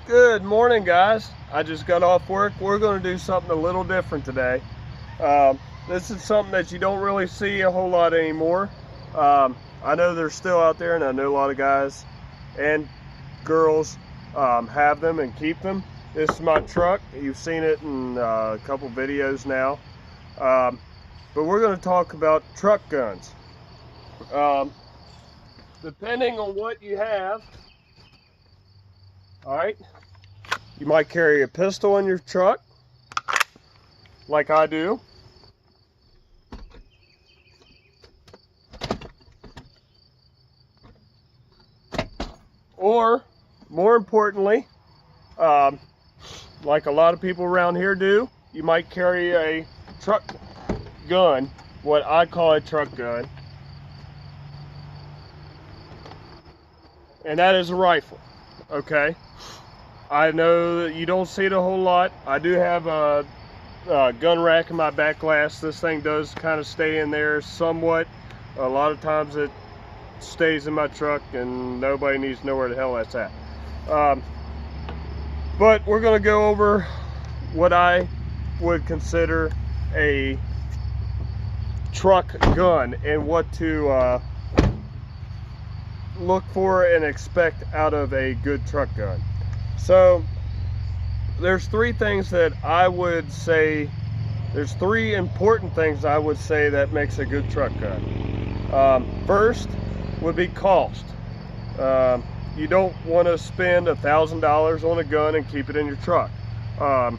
Good morning, guys. I just got off work. We're going to do something a little different today. This is something that you don't really see a whole lot anymore. I know they're still out there, and I know a lot of guys and girls have them and keep them. This is my truck. You've seen it in a couple videos now. But we're going to talk about truck guns. Depending on what you have, all right, you might carry a pistol in your truck, like I do. Or, more importantly, like a lot of people around here do, you might carry a truck gun, what I call a truck gun. And that is a rifle, okay? I know that you don't see it a whole lot. I do have a gun rack in my back glass. This thing does kind of stay in there somewhat. A lot of times it stays in my truck and nobody needs to know where the hell that's at. But we're going to go over what I would consider a truck gun and what to look for and expect out of a good truck gun. So there's three things that I would say, there's three important things I would say that makes a good truck gun. First would be cost. You don't want to spend $1,000 on a gun and keep it in your truck. I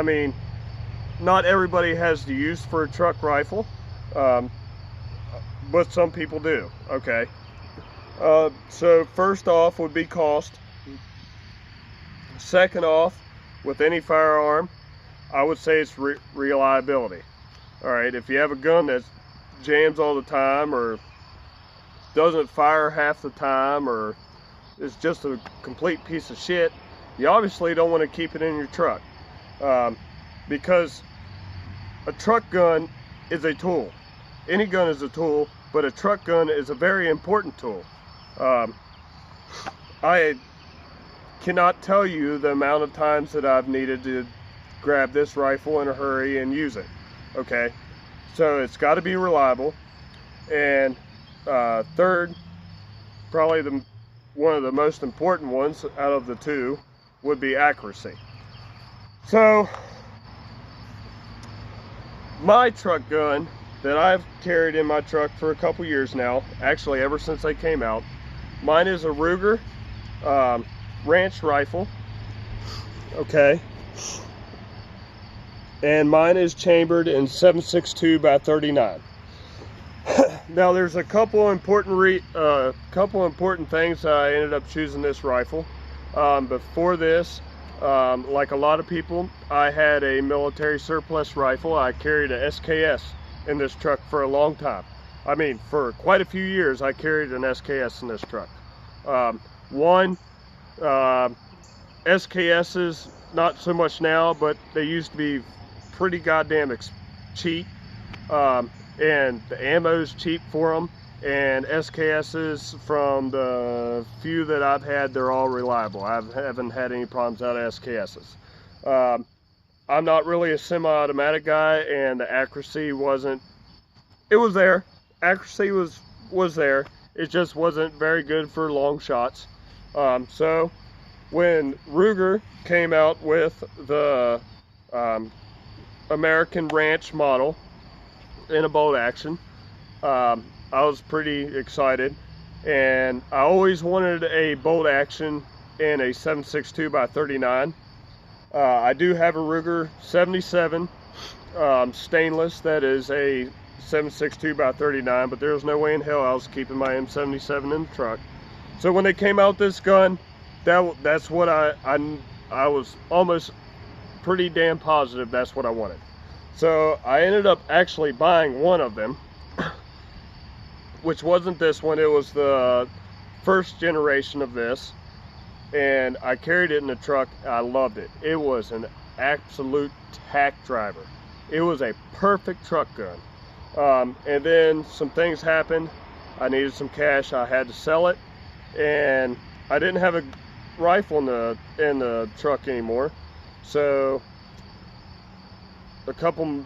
mean, not everybody has the use for a truck rifle, but some people do, okay? So first off would be cost. Second off, with any firearm, I would say it's reliability. All right, if you have a gun that jams all the time, or doesn't fire half the time, or is just a complete piece of shit, you obviously don't want to keep it in your truck, because a truck gun is a tool. Any gun is a tool, but a truck gun is a very important tool. I cannot tell you the amount of times that I've needed to grab this rifle in a hurry and use it. Okay, so it's got to be reliable. And third, probably one of the most important ones out of the two would be accuracy. So my truck gun that I've carried in my truck for a couple years now, actually ever since they came out, mine is a Ruger ranch rifle, okay, and mine is chambered in 7.62 by 39. Now there's a couple important things I ended up choosing this rifle. Before this, like a lot of people, I had a military surplus rifle. I carried a SKS in this truck for a long time. I mean, for quite a few years I carried an SKS in this truck. SKSs, not so much now, but they used to be pretty goddamn cheap, and the ammo's cheap for them, and SKSs, from the few that I've had, they're all reliable. I haven't had any problems out of SKSs. I'm not really a semi-automatic guy, and the accuracy wasn't, it was there, accuracy was there, it just wasn't very good for long shots. So when Ruger came out with the American Ranch model in a bolt action, I was pretty excited, and I always wanted a bolt action in a 7.62 by 39. I do have a Ruger 77 stainless that is a 7.62 by 39, but there's no way in hell I was keeping my M77 in the truck. So when they came out this gun, that's what I was almost pretty damn positive that's what I wanted. So I ended up actually buying one of them, which wasn't this one, it was the first generation of this, and I carried it in the truck. I loved it. It was an absolute tack driver. It was a perfect truck gun. And then some things happened. I needed some cash. I had to sell it, and I didn't have rifle in the truck anymore. So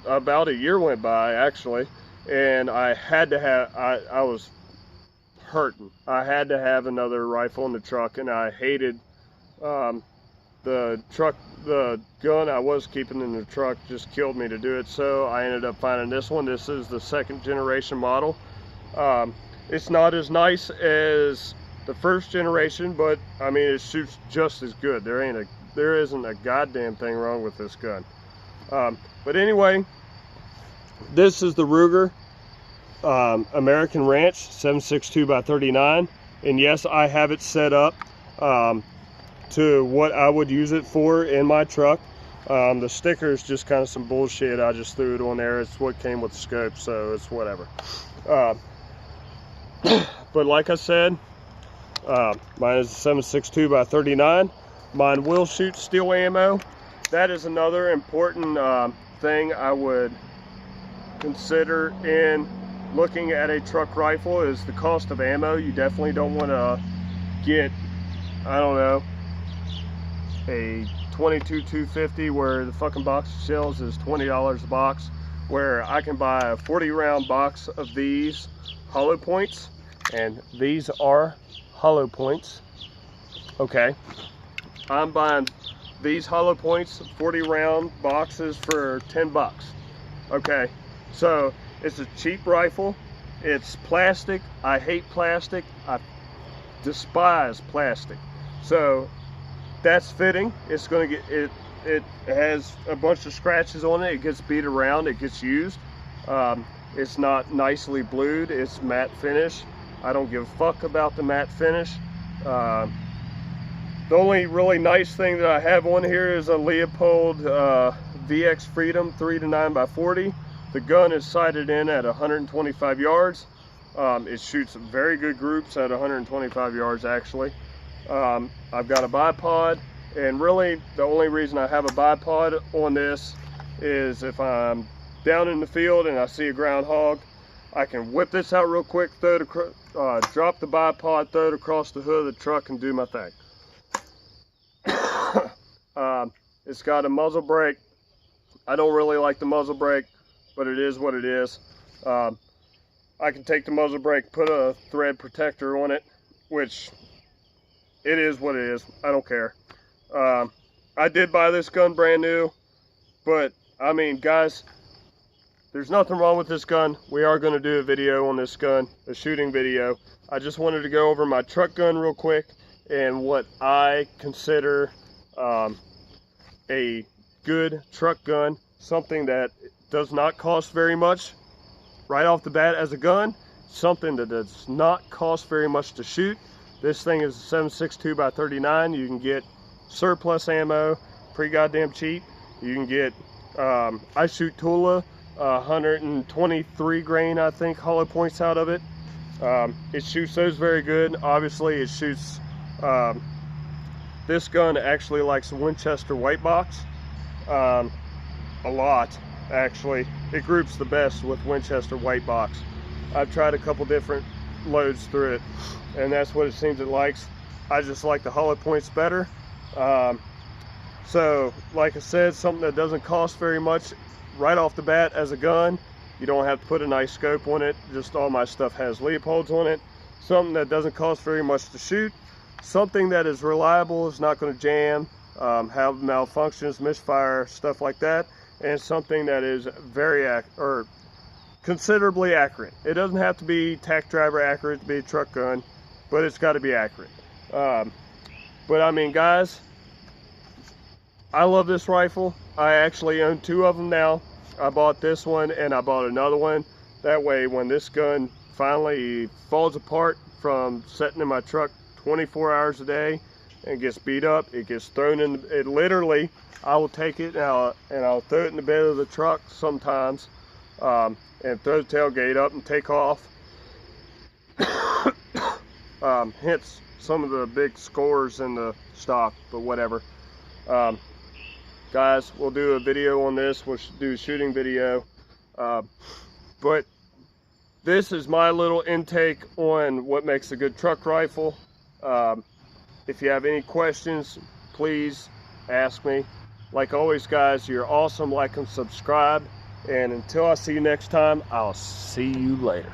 about a year went by actually, and I had to have, I was hurting. I had to have another rifle in the truck, and I hated the gun I was keeping in the truck just killed me to do it. So I ended up finding this one. This is the 2nd generation model. It's not as nice as the 1st generation, but I mean, it shoots just as good. There isn't a goddamn thing wrong with this gun. But anyway, this is the Ruger American Ranch 7.62x39, and yes, I have it set up to what I would use it for in my truck. The sticker is just kind of some bullshit. I just threw it on there. It's what came with the scope, so it's whatever. But like I said, mine is 7.62x39. Mine will shoot steel ammo. That is another important thing I would consider in looking at a truck rifle, is the cost of ammo. You definitely don't want to get, I don't know, a 22-250 where the fucking box of shells is $20 a box, where I can buy a 40-round box of these hollow points, and these are hollow points. Okay, I'm buying these hollow points 40-round boxes for 10 bucks. Okay, so it's a cheap rifle. It's plastic. I hate plastic. I despise plastic. So that's fitting. It's going to get it. It has a bunch of scratches on it. It gets beat around. It gets used. It's not nicely blued. It's matte finish. I don't give a fuck about the matte finish. The only really nice thing that I have on here is a Leupold VX Freedom 3-9x40. The gun is sighted in at 125 yards. It shoots very good groups at 125 yards actually. I've got a bipod, and really the only reason I have a bipod on this is if I'm down in the field and I see a groundhog, I can whip this out real quick, drop the bipod, throw it across the hood of the truck, and do my thing. It's got a muzzle brake. I don't really like the muzzle brake, but it is what it is. I can take the muzzle brake, put a thread protector on it, which it is what it is. I don't care. I did buy this gun brand new, but I mean, guys, there's nothing wrong with this gun. We are going to do a video on this gun, a shooting video. I just wanted to go over my truck gun real quick and what I consider a good truck gun, something that does not cost very much right off the bat as a gun, something that does not cost very much to shoot. This thing is a 7.62x39. You can get surplus ammo pretty goddamn cheap. You can get, I shoot Tula, 123 grain, I think, hollow points out of it. It shoots those very good. Obviously, it shoots, this gun actually likes a Winchester white box a lot, actually. It groups the best with Winchester white box. I've tried a couple different loads through it, and that's what it seems it likes. I just like the hollow points better. So, like I said, something that doesn't cost very much right off the bat as a gun. You don't have to put a nice scope on it. Just all my stuff has Leopolds on it. Something that doesn't cost very much to shoot. Something that is reliable, is not going to jam, have malfunctions, misfire, stuff like that. And something that is considerably accurate. It doesn't have to be tack driver accurate to be a truck gun, but it's got to be accurate. But I mean, guys, I love this rifle. I actually own 2 of them now. I bought this one and I bought another one. That way, when this gun finally falls apart from sitting in my truck 24 hours a day and gets beat up, it gets thrown in, it literally, I will take it and I'll throw it in the bed of the truck sometimes, and throw the tailgate up and take off. Hence some of the big scores in the stock, but whatever. Guys, we'll do a video on this. We'll do a shooting video. But this is my little intake on what makes a good truck rifle. If you have any questions, please ask me. Like always, guys, you're awesome. Like and subscribe. And until I see you next time, I'll see you later.